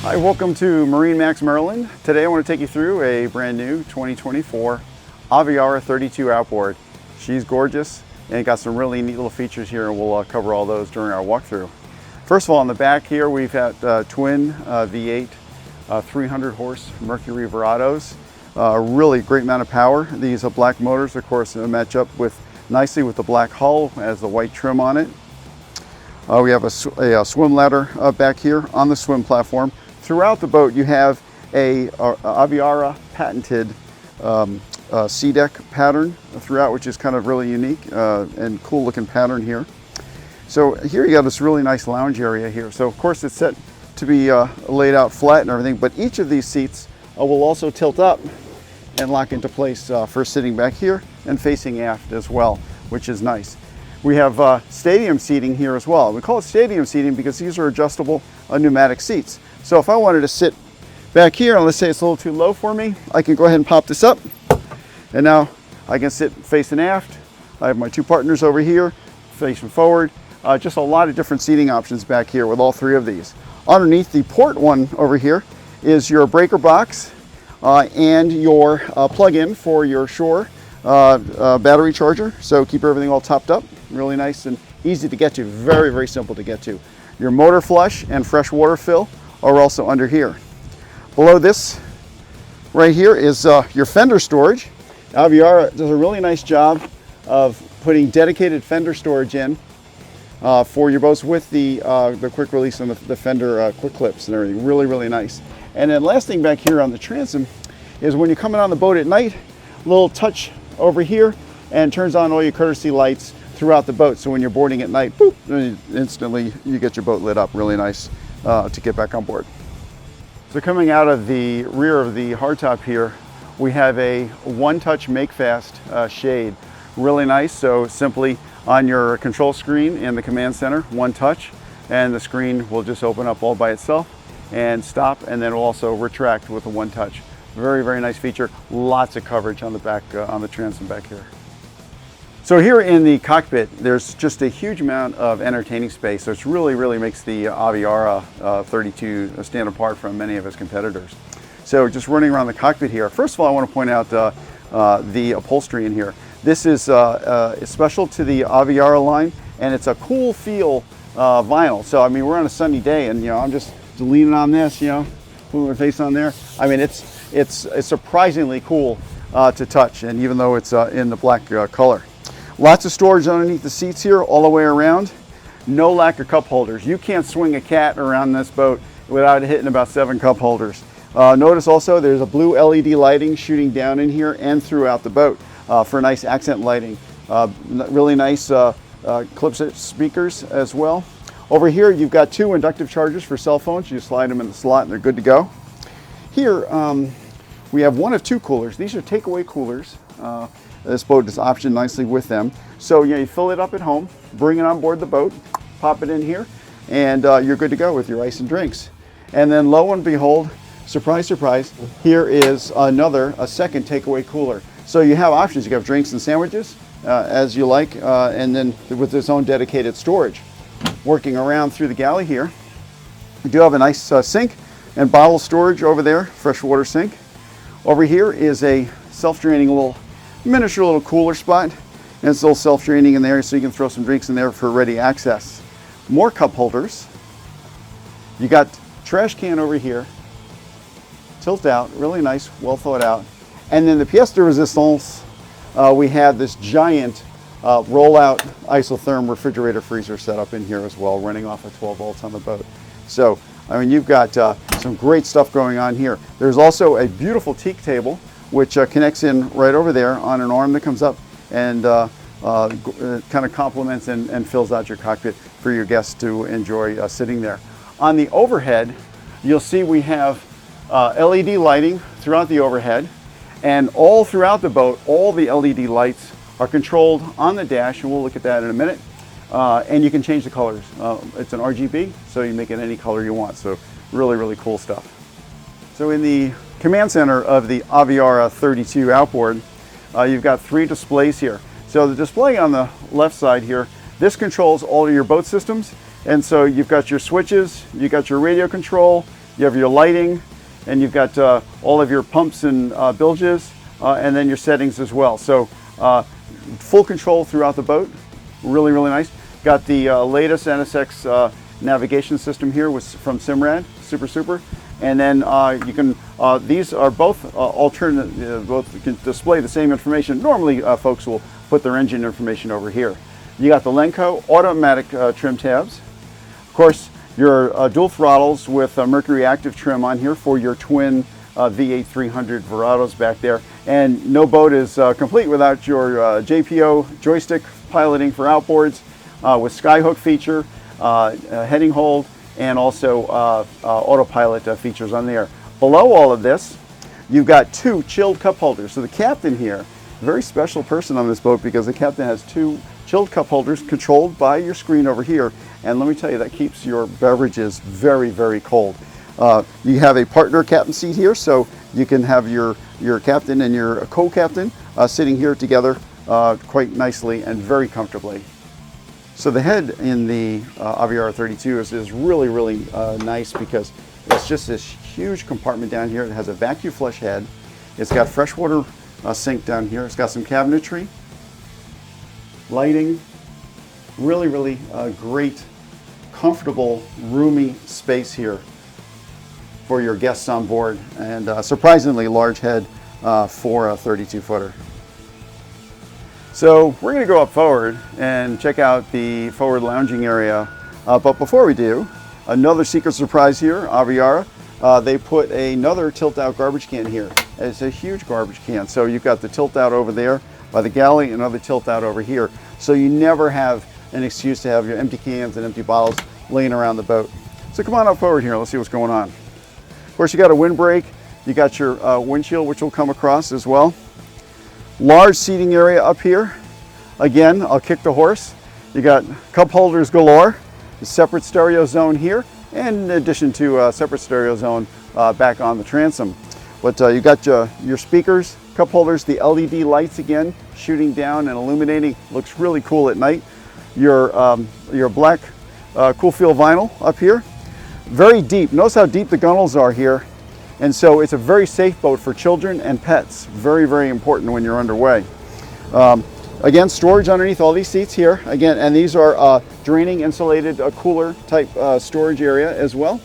Hi, welcome to MarineMax Maryland. Today I want to take you through a brand new 2024 Aviara 32 Outboard. She's gorgeous and got some really neat little features here, and we'll cover all those during our walkthrough. First of all, on the back here we've got twin V8 300 horse Mercury Verados. Really great amount of power. These black motors, of course, match up nicely with the black hull as the white trim on it. We have a swim ladder back here on the swim platform. Throughout the boat, you have a Aviara patented sea deck pattern throughout, which is kind of really unique and cool looking pattern here. So here you got this really nice lounge area here. So of course it's set to be laid out flat and everything, but each of these seats will also tilt up and lock into place for sitting back here and facing aft as well, which is nice. We have stadium seating here as well. We call it stadium seating because these are adjustable pneumatic seats. So if I wanted to sit back here, and let's say it's a little too low for me, I can go ahead and pop this up, and now I can sit facing aft. I have my two partners over here, facing forward. Just a lot of different seating options back here with all three of these. Underneath the port one over here is your breaker box and your plug-in for your shore battery charger. So keep everything all topped up, really nice and easy to get to, very, very simple to get to. Your motor flush and fresh water fill are also under here. Below this right here is your fender storage. Aviara does a really nice job of putting dedicated fender storage in for your boats with the quick release and the fender quick clips and everything. Really, really nice. And then last thing back here on the transom is when you're coming on the boat at night, little touch over here and turns on all your courtesy lights throughout the boat. So when you're boarding at night, boop, instantly you get your boat lit up. Really nice to get back on board. So coming out of the rear of the hardtop here, we have a one-touch make fast shade. Really nice. So simply on your control screen in the command center, one touch, and the screen will just open up all by itself and stop, and then it'll also retract with a one touch. Very, very nice feature. Lots of coverage on the back, on the transom back here. So here in the cockpit, there's just a huge amount of entertaining space. So it really makes the Aviara 32 stand apart from many of its competitors. So just running around the cockpit here, first of all, I want to point out the upholstery in here. This is special to the Aviara line, and it's a cool feel vinyl. So I mean, we're on a sunny day, and I'm just leaning on this, putting my face on there. I mean, it's surprisingly cool to touch, and even though it's in the black color. Lots of storage underneath the seats here all the way around. No lack of cup holders. You can't swing a cat around this boat without hitting about 7 cup holders. Notice also there's a blue LED lighting shooting down in here and throughout the boat for nice accent lighting. Really nice clip speakers as well. Over here you've got 2 inductive chargers for cell phones. You slide them in the slot and they're good to go. Here we have one of 2 coolers. These are takeaway coolers. This boat is optioned nicely with them. So you fill it up at home, bring it on board the boat, pop it in here, and you're good to go with your ice and drinks. And then lo and behold, surprise, surprise, here is a second takeaway cooler. So you have options. You have drinks and sandwiches as you like, and then with its own dedicated storage. Working around through the galley here, we do have a nice sink and bottle storage over there, freshwater sink. Over here is a self-draining miniature little cooler spot, and it's a little self-draining in there, so you can throw some drinks in there for ready access. More cup holders. You got trash can over here, tilt out, really nice, well thought out. And then the pièce de résistance, we have this giant roll-out isotherm refrigerator freezer set up in here as well, running off of 12 volts on the boat. So, I mean, you've got some great stuff going on here. There's also a beautiful teak table, which connects in right over there on an arm that comes up and kind of complements and fills out your cockpit for your guests to enjoy sitting there. On the overhead, you'll see we have LED lighting throughout the overhead, and all throughout the boat, all the LED lights are controlled on the dash, and we'll look at that in a minute. And you can change the colors. It's an RGB, so you make it any color you want. So really cool stuff. So in the command center of the Aviara 32 Outboard, you've got 3 displays here. So the display on the left side here, this controls all of your boat systems. And so you've got your switches, you've got your radio control, You have your lighting, and you've got all of your pumps and bilges, and then your settings as well. So full control throughout the boat. Really, really nice. Got the latest NSX navigation system here from Simrad, super. And then you can, these are both alternate, both can display the same information. Normally folks will put their engine information over here. You got the Lenco automatic trim tabs. Of course, your dual throttles with Mercury Active trim on here for your twin V8 300 Verados back there. And no boat is complete without your JPO joystick piloting for outboards with skyhook feature, heading hold, and also autopilot features on there. Below all of this, you've got two chilled cup holders. So the captain here, very special person on this boat because the captain has two chilled cup holders controlled by your screen over here. And let me tell you, that keeps your beverages very, very cold. You have a partner captain seat here, so you can have your captain and your co-captain sitting here together quite nicely and very comfortably. So the head in the Aviara 32 is really, really nice because it's just this huge compartment down here. It has a vacuum flush head. It's got freshwater sink down here. It's got some cabinetry, lighting, really, really great, comfortable, roomy space here for your guests on board, and surprisingly large head for a 32-footer. So we're going to go up forward and check out the forward lounging area. But before we do, another secret surprise here, Aviara. They put another tilt-out garbage can here. It's a huge garbage can. So you've got the tilt-out over there by the galley, another tilt-out over here. So you never have an excuse to have your empty cans and empty bottles laying around the boat. So come on up forward here. Let's see what's going on. Of course, you got a windbreak. You got your windshield, which will come across as well. Large seating area up here. Again, I'll kick the horse. You got cup holders galore, a separate stereo zone here, and in addition to a separate stereo zone back on the transom. But you got your speakers, cup holders, the LED lights again, shooting down and illuminating. Looks really cool at night. Your black cool feel vinyl up here. Very deep. Notice how deep the gunnels are here. And so it's a very safe boat for children and pets. Very, very important when you're underway. Again, storage underneath all these seats here. Again, and these are draining insulated cooler type storage area as well.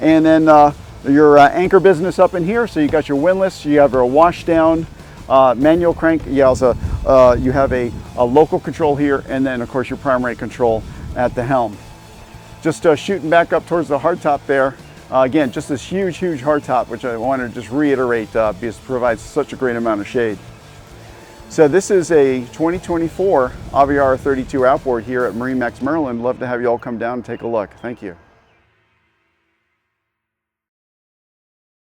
And then your anchor business up in here. So you got your windlass, you have a wash down manual crank. You also you have a local control here, and then of course your primary control at the helm. Just shooting back up towards the hardtop there. Again, just this huge hardtop, which I want to just reiterate because it provides such a great amount of shade. So this is a 2024 Aviara 32 outboard here at MarineMax Maryland. Love to have you all come down and take a look. Thank you.